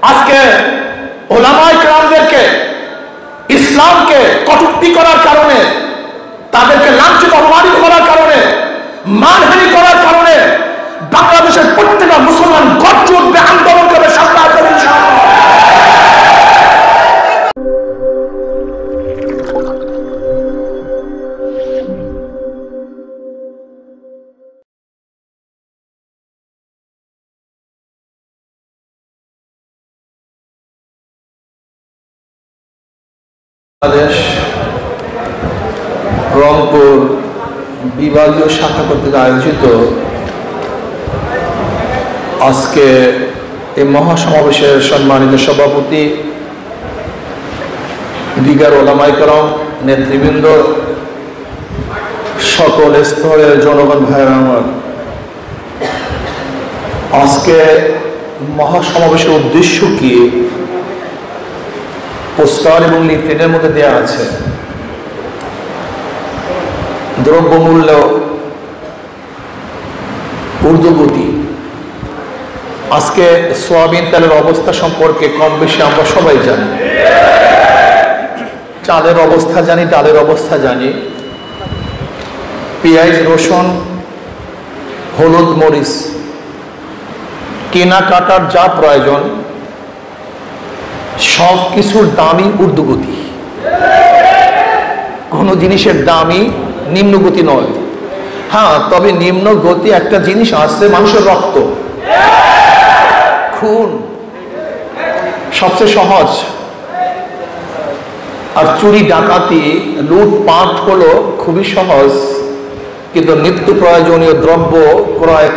আজকে ওলামায়ে কেরামদেরকে ইসলামকে কটূক্তি করার কারণে, তাদেরকে লাঞ্ছিত অপমানিত করার কারণে, মানহানি করার কারণে বাংলাদেশের প্রত্যেকটা মুসলমান গর্জে উঠবে, আন্দোলন করবে, সামনে আসবে ইনশাআল্লাহ। বাংলাদেশ রংপুর বিভাগীয় শাখা কর্তৃক আয়োজিত আজকে এই মহাসমাবেশের সম্মানিত সভাপতি, দিগার ওলামায়ে কেরাম, নেতৃবৃন্দ, সকল স্তরের জনগণ ভাইয়েরা আমার, আজকে মহাসমাবেশের উদ্দেশ্য কি পোস্টার এবং লিফলেটের মধ্যে দেওয়া আছে। দ্রব্যমূল্য ঊর্ধ্বগতি। আজকে সয়াবিন তেলের অবস্থা সম্পর্কে কম বেশি আমরা সবাই জানি, চালের অবস্থা জানি, ডালের অবস্থা জানি, পেঁয়াজ, রসুন, হলুদ, মরিচ কেনাকাটার যা প্রয়োজন সব কিছুর দামই ঊর্ধ্বগতি। কোনো জিনিসের দামই নিম্নগতি নয়। হ্যাঁ, তবে নিম্ন গতি একটা জিনিস আছে, মানুষের রক্ত, খুন সবচেয়ে সহজ। আর চুরি, ডাকাতি, লুটপাট হলো খুবই সহজ, কিন্তু নিত্য প্রয়োজনীয় দ্রব্য ক্রয়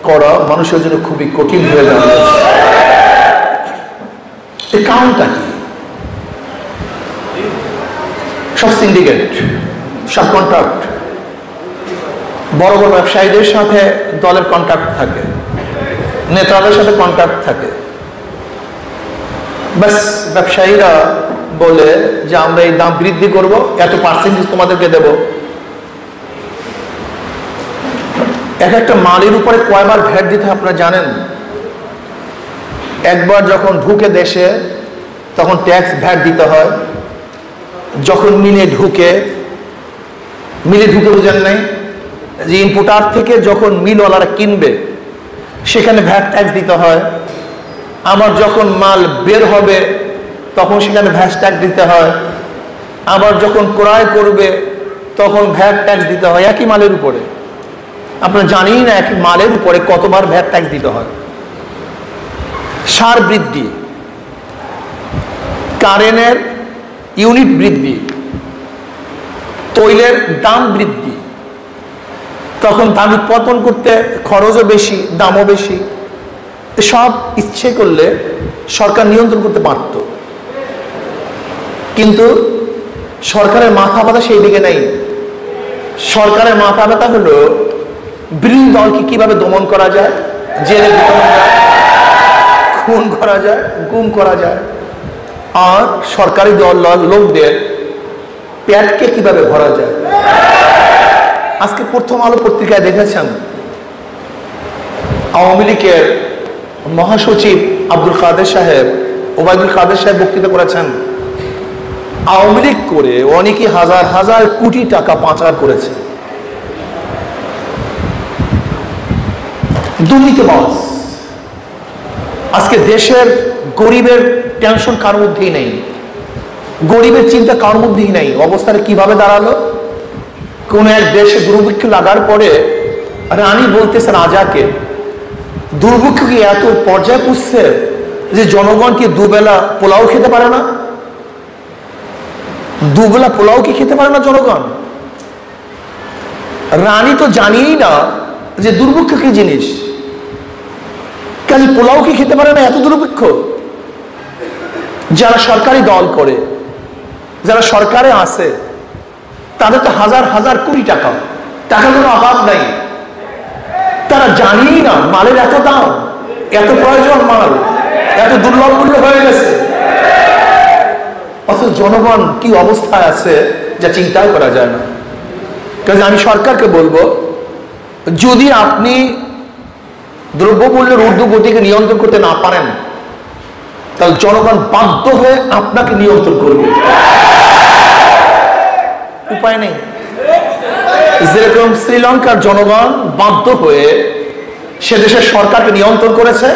করা মানুষের জন্য খুবই কঠিন হয়ে যাবে। এই কারণটা কি? সব সিন্ডিকেট, সব কন্ট্রাক্ট, বড় বড় ব্যবসায়ীদের সাথে দলের কন্ট্রাক্ট থাকে, নেতাদের সাথে কন্ট্রাক্ট থাকে। ব্যাস ব্যবসায়ীরা বলে যে আমরা এই দাম বৃদ্ধি করব, এত পার্সেন্টেজ তোমাদেরকে দেব। এক একটা মালের উপরে কয়বার ভ্যাট দিতে হয় আপনারা জানেন? একবার যখন ঢুকে দেশে তখন ট্যাক্স ভ্যাট দিতে হয়, যখন মিলে ঢুকে বোঝেন নাই যে ইনপুটার থেকে যখন মিলওয়ালারা কিনবে সেখানে ভ্যাট ট্যাক্স দিতে হয়। আবার যখন মাল বের হবে তখন সেখানে ভ্যাট ট্যাক্স দিতে হয়। আবার যখন ক্রয় করবে তখন ভ্যাট ট্যাক্স দিতে হয় একই মালের উপরে। আপনারা জানেন না একই মালের উপরে কতবার ভ্যাট ট্যাক্স দিতে হয়। সার বৃদ্ধি, কারেন্টের ইউনিট বৃদ্ধি, তৈলের দাম বৃদ্ধি, তখন ধান উৎপাদন করতে খরচও বেশি, দামও বেশি। সব ইচ্ছে করলে সরকার নিয়ন্ত্রণ করতে পারত, কিন্তু সরকারের মাথা ব্যথা সেই দিকে নেই। সরকারের মাথা ব্যথা হলো বিরোধী দলকে কিভাবে দমন করা যায়, জেলে ঢুকানো যায়, খুন করা যায়, গুম করা যায়, আর সরকারি দল লোকদের পেটকে কিভাবে ভরা যায়। আজকে প্রথম আলো পত্রিকায় দেখেছেন আওয়ামী লীগের মহাসচিব আব্দুল কাদের সাহেব, ওবায়দুল কাদের সাহেব বক্তৃতা করেছেন। আওয়ামী লীগ করে অনেকে হাজার হাজার কোটি টাকা পাচার করেছে। দুর্নীতিবাজ। আজকে দেশের গরিবের টেনশন কার মধ্যেই নেই, গরিবের চিন্তা কার মধ্যেই নেই। অবস্থাটা কিভাবে দাঁড়ালো? কোন এক দেশে দুর্ভিক্ষ লাগার পরে রানী বলতেছে রাজাকে, দুর্ভিক্ষ কি এত পর্যায়ে পুষছে যে জনগণ কি দুবেলা পোলাও খেতে পারে না? দুবেলা পোলাও কি খেতে পারে না জনগণ? রানী তো জানিই না যে দুর্ভিক্ষ কি জিনিস, কাজে পোলাও কি খেতে পারে না? এত দুর্ভিক্ষ। যারা সরকারি দল করে, যারা সরকারে আছে, তাদের তো হাজার হাজার কোটি টাকা, টাকার কোনো অভাব নাই। তারা জানিই না মালের এত দাম, এত প্রয়োজন, মাল এত দুর্লভ মূল্য হয়ে গেছে, অথচ জনগণ কি অবস্থায় আছে যা চিন্তাও করা যায় না। কাজে আমি সরকারকে বলবো, যদি আপনি দ্রব্যমূল্যের ঊর্ধ্বগতিকে নিয়ন্ত্রণ করতে না পারেন, তাহলে জনগণ বাধ্য হয়ে আপনাকে নিয়ন্ত্রণ করবে, উপায় নেই। যেরকম শ্রীলঙ্কার জনগণ বাধ্য হয়ে সে দেশের সরকারকে নিয়ন্ত্রণ করেছে,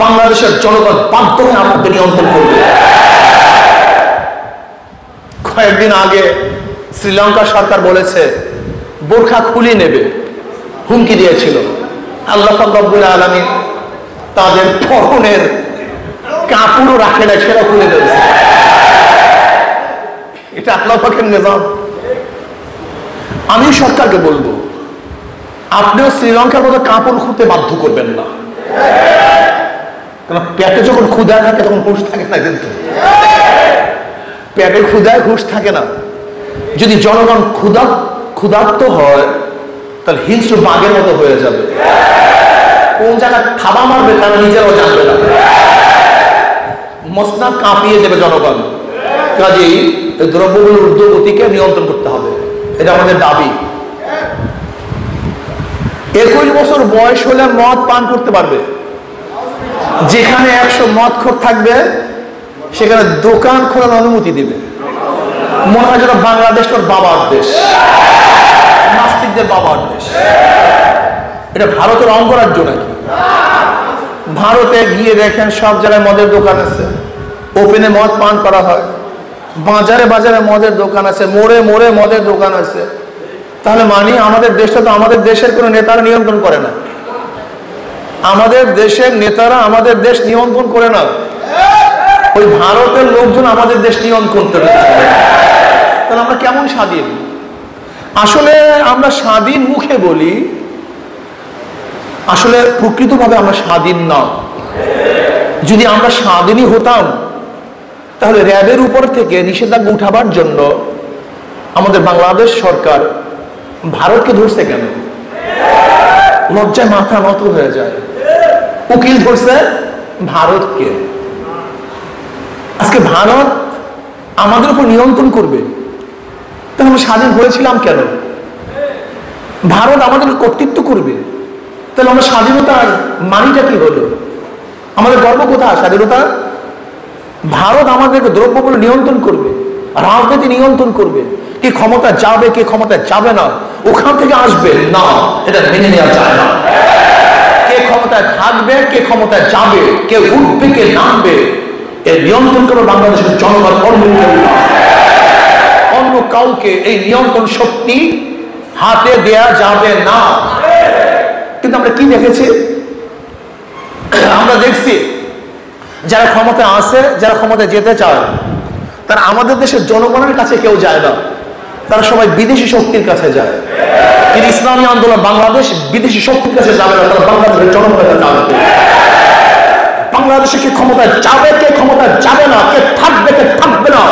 বাংলাদেশের জনগণ বাধ্য হয়ে আপনাকে নিয়ন্ত্রণ করবে। কয়েকদিন আগে শ্রীলঙ্কা সরকার বলেছে বোরখা খুলে নেবে, হুমকি দিয়েছিল। আল্লাহ রব্বুল আলামিন তাদের পরনের কাপড়ও রাখে না, সেটা খুলে দিয়েছে। এটা আল্লাহ পাকের নিজাম। আমি সরকারকে বলবো, আপনিও শ্রীলঙ্কার মতো কাপড় খুলতে বাধ্য করবেন না, কারণ পেটে যখন ক্ষুধা থাকে তখন হুঁশ থাকে না, কিন্তু পেটে ক্ষুধায় হুঁশ থাকে না। যদি জনগণ ক্ষুধার্ত হয় তাহলে হিংস্র বাঘের মতো হয়ে যাবে, কোন জায়গায় থাবা মারবে তারা নিজেরাও জানবে না, মসনা কাঁপিয়ে দেবে জনগণ। কাজেই দ্রব্যমূল্য ঊর্ধ্বগতিকে নিয়ন্ত্রণ করতে হবে, এটা আমাদের দাবি। 21 বছর বয়স হলে মদ পান করতে পারবে। যেখানে 100 মদখোর থাকবে সেখানে দোকান খোলার অনুমতি দিবে। মনে হয় যেন বাংলাদেশ তোর বাবার দেশ, নাস্তিকদের বাবার দেশ। এটা ভারতের অঙ্গরাজ্য নাকি? ভারতে গিয়ে দেখেন সব জায়গায় মদের দোকান আছে, ওপেনে মদ পান করা হয়, বাজারে বাজারে মদের দোকান আছে, মোড়ে মোড়ে মদের দোকান আছে। তাহলে মানে আমাদের দেশটা তো আমাদের দেশের কোনো নেতারা নিয়ন্ত্রণ করে না, আমাদের দেশের নেতারা আমাদের দেশ নিয়ন্ত্রণ করে না, ওই ভারতের লোকজন আমাদের দেশ নিয়ন্ত্রণ করে। তাহলে আমরা কেমন স্বাধীন? আসলে আমরা স্বাধীন মুখে বলি, আসলে প্রকৃতভাবে আমরা স্বাধীন না। যদি আমরা স্বাধীনই হতাম তাহলে র্যাবের উপর থেকে নিষেধাজ্ঞা উঠাবার জন্য আমাদের বাংলাদেশ সরকার ভারতকে ধরছে কেন? লজ্জায় মাথা নত হয়ে যায়। উকিল ধরছে ভারতকে, আজকে ভারত আমাদের উপর নিয়ন্ত্রণ করবে। তাহলে আমরা স্বাধীন হয়েছিলাম কেন? ভারত আমাদের কর্তৃত্ব করবে, তাহলে আমরা স্বাধীনতার মানিটা কি হলো? আমাদের গর্ব কোথায়? স্বাধীনতা। ভারত আমাদেরকে দ্রব্যমূল্য নিয়ন্ত্রণ করবে, রাজনীতি নিয়ন্ত্রণ করবে, কে ক্ষমতা যাবে কে ক্ষমতা যাবে না ওখান থেকে আসবে না, এটা মেনে নেওয়া যায় না। কে ক্ষমতায় থাকবে কে ক্ষমতায় যাবে, কে উঠবে কে নামবে, এর নিয়ন্ত্রণ করবে বাংলাদেশের জনগণ, অন্য কাউকে এই নিয়ন্ত্রণ শক্তি হাতে দেয়া যাবে না। কিন্তু আমরা কি দেখেছি? আমরা দেখছি যারা ক্ষমতায় আছে, যারা ক্ষমতায় যেতে চায়, তারা আমাদের দেশের জনগণের কাছে কেউ যায় না, তারা সবাই বিদেশি শক্তির কাছে যায়। কিন্তু ইসলামী আন্দোলন বাংলাদেশ বিদেশি শক্তির কাছে যাবে না, তারা বাংলাদেশের জনগণের কাছে যাবে। বাংলাদেশে কে ক্ষমতায় যাবে কে ক্ষমতায় যাবে না, কে থাকবে কে থাকবে না,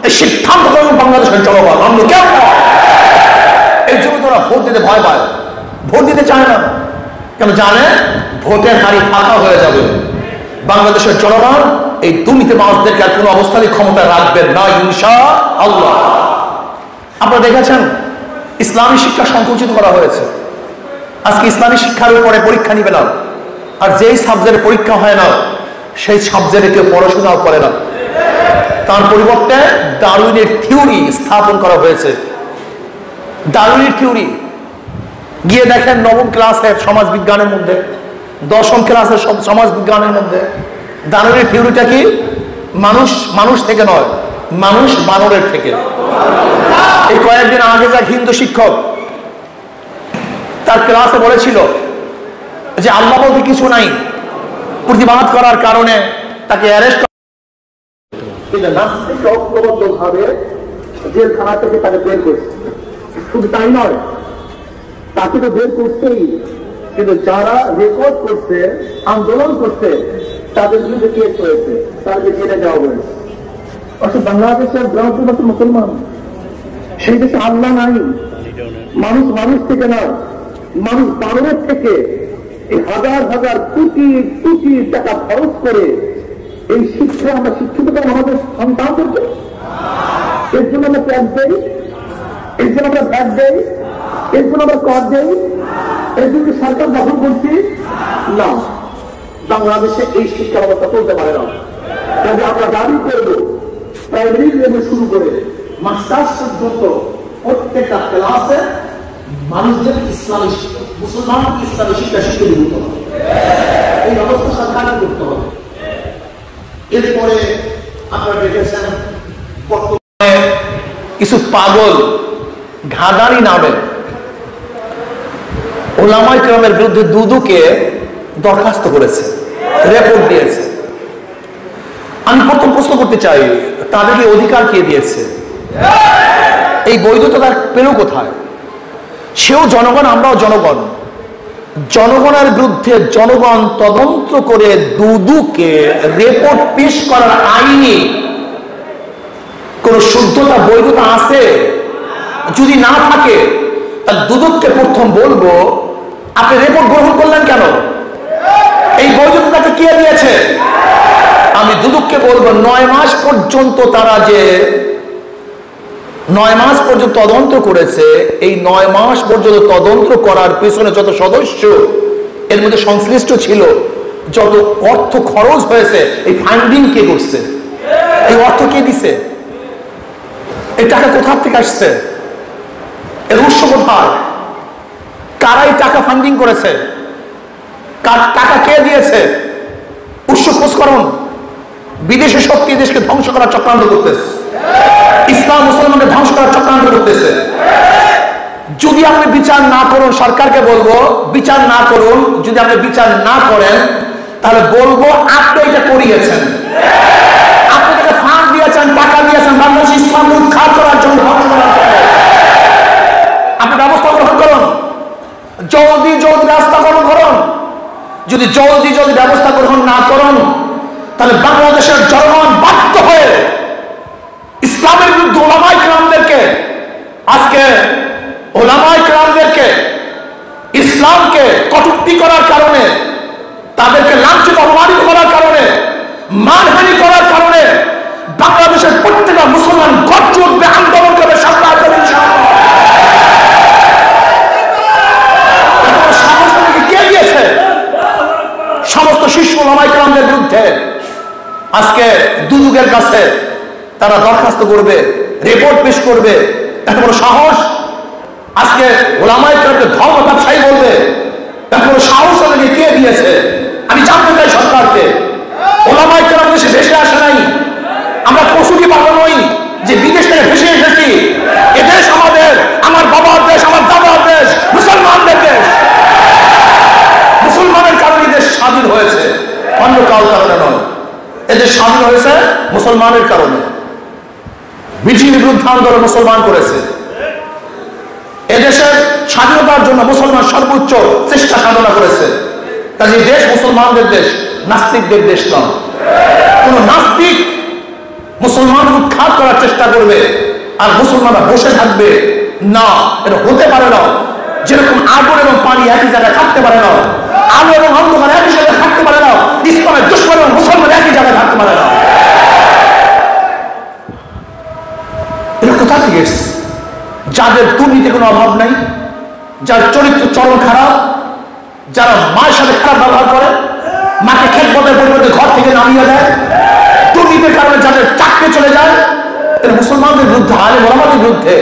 এই সিদ্ধান্ত করবে বাংলাদেশের জনগণ, অন্য কেউ না। এই জন্য তারা ভোট দিতে ভয় পায়, ভোট দিতে চায় না। কেন জানে ভোটের হারি ফাঁকা হয়ে যাবে। বাংলাদেশের জনগণ এই দুর্নীতিবাজদেরকে আর কোনো অবস্থায় ক্ষমতায় রাখবেন না ইনশাআল্লাহ। আপনারা দেখেছেন ইসলামী শিক্ষা সংকুচিত করা হয়েছে। আজকে ইসলামী শিক্ষার উপরে পরীক্ষা নিবে না, আর যেই সাবজেক্টে পরীক্ষা হয় না সেই সাবজেক্টে কেউ পড়াশোনাও করে না। তার পরিবর্তে ডারউইনের থিওরি স্থাপন করা হয়েছে। ডারউইনের থিওরি গিয়ে দেখেন নবম ক্লাসের সমাজ বিজ্ঞানের মধ্যে, দশম ক্লাসের সমাজ বিজ্ঞানের মধ্যে ডারউইনের থিওরিটা কি? মানুষ থেকে নয়, মানুষ বানরের থেকে। এই কয়েকদিন আগে যা হিন্দু শিক্ষক তার ক্লাসে বলেছিল যে আল্লাহ বলতে কিছু নাই, প্রতিবাদ করার কারণে তাকে অ্যারেস্ট ভাবে জেলখানা থেকে তাকে বের করছে। শুধু তাই নয়, তাকে তো বের করছেই, কিন্তু যারা রেকর্ড করছে, আন্দোলন করছে, তাদের বিরুদ্ধে কেস হয়েছে, তাদেরকে জেলে দেওয়া হয়েছে। অর্থাৎ বাংলাদেশের গ্রামবাসী মুসলমান, সেই দেশে আল্লাহ নাই, মানুষ থেকে নয়, মানুষ বানরের থেকে এই হাজার হাজার কোটি কোটি টাকা খরচ করে এই শিক্ষা আমরা শিক্ষিত করি আমাদের সন্তানদেরকে। এর জন্য আমরা ট্যাক্স দেই, এর জন্য আমরা ভ্যাট দেই, এর জন্য আমরা কর দেই, এর জন্য সরকার দখল করছি না। বাংলাদেশে এই শিক্ষা ব্যবস্থা চলতে পারে না। কাজে আমরা দাবি করবো প্রাইমারি লেভেল শুরু করে মাস্টার্স পর্যন্ত প্রত্যেকটা ক্লাসে মানুষদের ইসলামী মুসলমান ইসলামী শিক্ষা শিক্ষা দিতে হবে। এই ব্যবস্থা সরকারকে করতে হবে। এরপরে আপনারা দেখেছেন বর্তমানে কিছু পাগল ঘাদানি নামে ওলামায়ে কেরামের বিরুদ্ধে দুদুকে দরখাস্ত করেছে, রিপোর্ট দিয়েছে। আমি প্রথম প্রশ্ন করতে চাই, তাদেরকে অধিকার কে দিয়েছে? এই বৈধতা তার পেল কোথায়? সেও জনগণ, আমরাও জনগণ। জনগণের বিরুদ্ধে জনগণ তদন্ত করে দুদুকে রিপোর্ট পেশ করার আইনি কোন শুদ্ধতা বৈধতা আছে? যদি না থাকে তাহলে দুদুককে প্রথম বলবো, আপনি রিপোর্ট গ্রহণ করলেন কেন? এই বৈধতা তাকে কে দিয়েছে? আমি দুদুককে বলবো 9 মাস পর্যন্ত তারা যে 9 মাস পর্যন্ত তদন্ত করেছে, এই 9 মাস পর্যন্ত তদন্ত করার পিছনে যত সদস্য এর মধ্যে সংশ্লিষ্ট ছিল, যত অর্থ খরচ হয়েছে, এই ফান্ডিং কে করছে? এই অর্থ কে দিছে? এই টাকা কোথা থেকে আসছে? এর উৎস কোথায়? কারাই টাকা ফান্ডিং করেছে? টাকা কে দিয়েছে? উৎস খোঁজ করুন। বিদেশি শক্তি দেশকে ধ্বংস করার চক্রান্ত করতেছে, ইসলাম মুসলমানকে ধ্বংস করার চক্রান্ত করতেছে। যদি আপনি বিচার না করুন, সরকারকে বলবো বিচার না করুন। যদি আপনি বিচার না করেন তাহলে বলবো আপনি এটা করিয়েছেন, আপনি তাকে ফান্ড দিয়েছেন, টাকা দিয়েছেন বাংলাদেশ ইসলাম উৎখাত করার জন্য, ধ্বংস করার জন্য। আপনি ব্যবস্থা গ্রহণ করুন, জলদি জলদি ব্যবস্থা গ্রহণ করুন। যদি জলদি জলদি ব্যবস্থা গ্রহণ না করুন তাহলে বাংলাদেশের জনগণ বাধ্য হয়ে ইসলামের বিরুদ্ধে ওলামায়ে কেরামদেরকে, আজকে ওলামায়ে কেরামদেরকে ইসলামকে কটূক্তি করার কারণে, তাদেরকে লাঞ্ছিত অপমানিত করার কারণে, মানহানি করার কারণে বাংলাদেশের প্রত্যেকটা মুসলমান গর্জে উঠবে, আন্দোলন করবে, সামনে করবে। সাহস আমাকে কে দিয়েছে? সমস্ত শীর্ষ ওলামায়ে কেরামদের বিরুদ্ধে আজকে দুদুকের কাছে তারা দরখাস্ত করবে, রিপোর্ট পেশ করবে। এত বড় সাহস! আজকে ওলামায়ে কেরামকে ধর্ম ব্যবসায়ী বলবে, এত বড় সাহস তাদেরকে কে দিয়েছে? আমি জানতে চাই সরকারকে। ওলামায়ে কেরাম দেশে ভেসে আসে নাই, আমরা পশুটি পালন নই যে বিদেশ থেকে ভেসে এসেছি। এদেশ আমাদের, আমার বাবার দেশ, আমার দাদার দেশ, মুসলমানদের দেশ। মুসলমানের কারণে দেশ স্বাধীন হয়েছে, অন্য কারোর কারণে নয়। এদেশ স্বাধীন হয়েছে মুসলমানের কারণে। ব্রিটিশের বিরুদ্ধে আন্দোলন মুসলমান করেছে। এদেশের স্বাধীনতার জন্য মুসলমান সর্বোচ্চ চেষ্টা সাধনা করেছে। কাজে দেশ মুসলমানদের দেশ, নাস্তিকদের দেশ নয়। কোন নাস্তিক মুসলমানকে উৎখাত করার চেষ্টা করবে আর মুসলমানরা বসে থাকবে না, এটা হতে পারে না। যেরকম আগুন এবং পানি একই জায়গায় থাকতে পারে না, আলো এবং অন্ধকার একই জায়গায় থাকতে পারে না, ইসলামের দুশমন এবং মুসলমান একই জায়গায় থাকতে পারে না। এটা কোথা থেকে এসছে? যাদের দুর্নীতির কোনো অভাব নাই, যার চরিত্র চরম খারাপ, যারা মায়ের সাথে খারাপ ব্যবহার করে, মাকে খেত বদের পরিবর্তে ঘর থেকে নামিয়ে দেয়, দুর্নীতির কারণে যাদের চাকরি চলে যায়, এর মুসলমানদের বিরুদ্ধে, আলেম ওলামাদের বিরুদ্ধে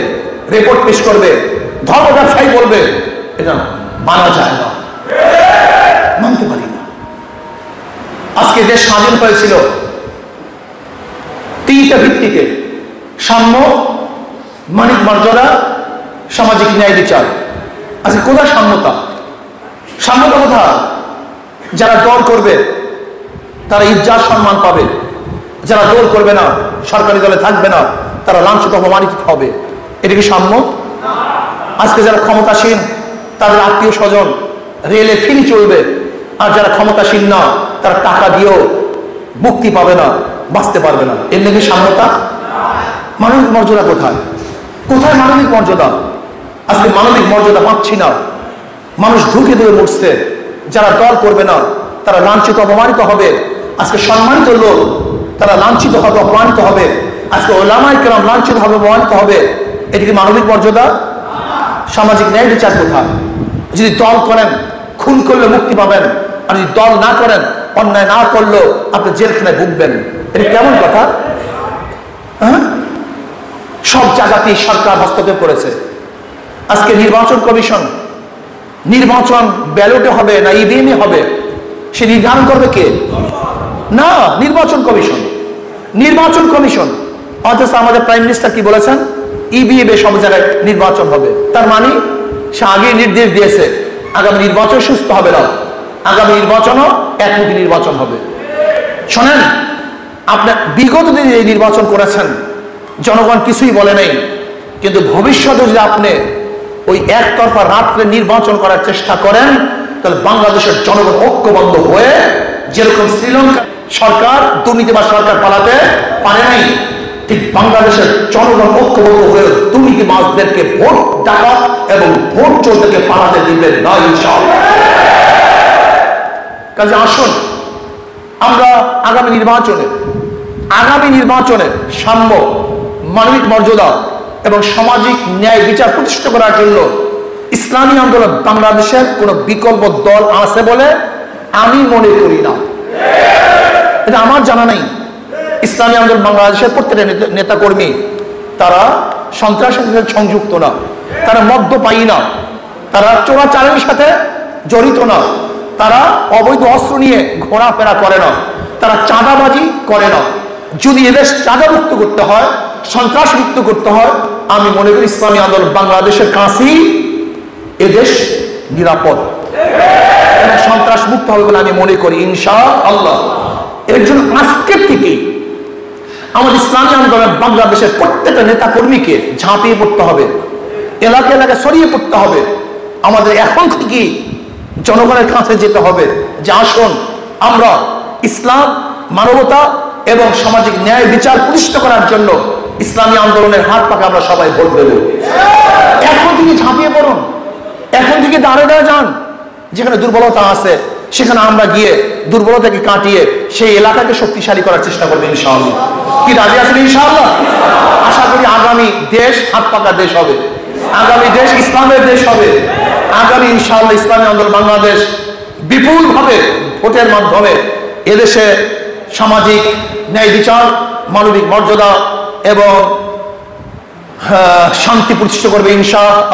রিপোর্ট পেশ করবে, ধর্ম ব্যবসায়ী বলবে, এটা মানা যায় না, মানতে পারি না। আজকে দেশ স্বাধীন হয়েছিল 3টা ভিত্তিতে: সাম্য, মানবিক মর্যাদা, সামাজিক ন্যায় বিচার। আজকে কোথায় সাম্যতা? সাম্যতা কোথায়? যারা দল করবে তারা ইজ্জত সম্মান পাবে, যারা দল করবে না, সরকারি দলে থাকবে না, তারা লাঞ্ছিত অপমানিত হবে। এটা কি সাম্য? আজকে যারা ক্ষমতাসীন তাদের আত্মীয় স্বজন রেলে ফ্রি চলবে, আর যারা ক্ষমতাসীন না তারা টাকা দিয়েও মুক্তি পাবে না, বাঁচতে পারবে না। এর নাকি সাম্যতা? মানবিক মর্যাদা কোথায়? কোথায় মানবিক মর্যাদা? আজকে মানবিক মর্যাদা পাচ্ছি না, মানুষ ঢুকে ধরে মরছে। যারা দল করবে না তারা লাঞ্ছিত অপমানিত হবে। আজকে সম্মানিত লোক তারা লাঞ্ছিত হবে, অপমানিত হবে। আজকে ওলামায়ে কেরাম লাঞ্ছিত হবে, অপমানিত হবে। এটি কি মানবিক মর্যাদা? সামাজিক ন্যায় বিচার কোথায়? যদি দল করেন খুন করলে মুক্তি পাবেন, আর যদি দল না করেন, অন্যায় না করলেও আপনি জেলখানায় ভুগবেন। এটা কেমন কথা? হ্যাঁ, সব জায়গাতেই সরকার হস্তক্ষেপ করেছে। আজকে নির্বাচন কমিশন, নির্বাচন ব্যালটে হবে না ইভিএমে হবে সে নির্ধারণ করবে কে? না, নির্বাচন কমিশন। নির্বাচন কমিশন। অথচ আমাদের প্রাইম মিনিস্টার কি বলেছেন? ইভিএমে সব জায়গায় নির্বাচন হবে। তার মানে সে আগে নির্দেশ দিয়েছে আগামী নির্বাচন সুস্থ হবে না, আগামী নির্বাচনও একমুখী নির্বাচন হবে। শোনেন, আপনার বিগত দিনে এই নির্বাচন করেছেন, জনগণ কিছুই বলে নাই, কিন্তু ভবিষ্যতে যদি আপনি ওই একতরফা রাত্রে নির্বাচন করার চেষ্টা করেন তাহলে বাংলাদেশের জনগণ ঐক্যবদ্ধ হয়ে, যেরকম শ্রীলঙ্কা সরকার দুর্নীতিবাজ সরকার পালাতে পারে নাই, ঠিক বাংলাদেশের জনগণ ঐক্যবদ্ধ হয়ে দুর্নীতিবাজদেরকে ভোট ডাকাত এবং ভোট চোরদেরকে পালাতে দিবেন না ইনশাআল্লাহ। কাজে আসুন আমরা আগামী নির্বাচনে সাম্য, মানবিক মর্যাদা এবং সামাজিক ন্যায় বিচার প্রতিষ্ঠা করার জন্য ইসলামী আন্দোলন বাংলাদেশের কোন বিকল্প দল আছে বলে আমি মনে করি না। এটা আমার জানা নেই। ইসলামী আন্দোলন বাংলাদেশের প্রত্যেকটা নেতাকর্মী তারা সন্ত্রাসের সাথে সংযুক্ত না, তারা মদ্যপায়ী না, তারা চোরাচালানের সাথে জড়িত না, তারা অবৈধ অস্ত্র নিয়ে ঘোরাফেরা করে না, তারা চাঁদাবাজি করে না। যদি এদেশ চাঁদামুক্ত করতে হয়, সন্ত্রাস মুক্ত করতে হয়, আমি মনে করি ইসলামী আন্দোলন বাংলাদেশের কাছেই এদেশ নিরাপদ, সন্ত্রাস মুক্ত হবে বলে আমি মনে করি ইনশাআল্লাহ। এর জন্য আজকের থেকেই আমাদের ইসলামী আন্দোলন বাংলাদেশের প্রত্যেকটা নেতা কর্মীকে ঝাঁপিয়ে পড়তে হবে, এলাকা এলাকায় ছড়িয়ে পড়তে হবে। আমাদের এখন থেকেই জনগণের কাছে যেতে হবে যে আসুন আমরা ইসলাম, মানবতা এবং সামাজিক ন্যায় বিচার প্রতিষ্ঠা করার জন্য ইসলামী আন্দোলনের হাত পাকে আমরা সবাই ভোট দেব। এখন থেকে ঝাঁপিয়ে পড়ুন, এখন থেকে দাঁড়িয়ে দাঁড়িয়ে যান। যেখানে দুর্বলতা আছে সেখানে আমরা গিয়ে দুর্বলতাকে কাটিয়ে সেই এলাকাকে শক্তিশালী করার চেষ্টা করবো ইনশাআল্লাহ। কি রাজি আছেন ইনশাআল্লাহ? আশা করি আগামী দেশ হাত পাকা দেশ হবে, আগামী দেশ ইসলামের দেশ হবে। আগামী ইনশাআল্লাহ ইসলামী আন্দোলন বাংলাদেশ বিপুলভাবে ভোটের মাধ্যমে এদেশে সামাজিক ন্যায় বিচার, মানবিক মর্যাদা এবং শান্তি প্রতিষ্ঠা করবে ইনশাআল্লাহ।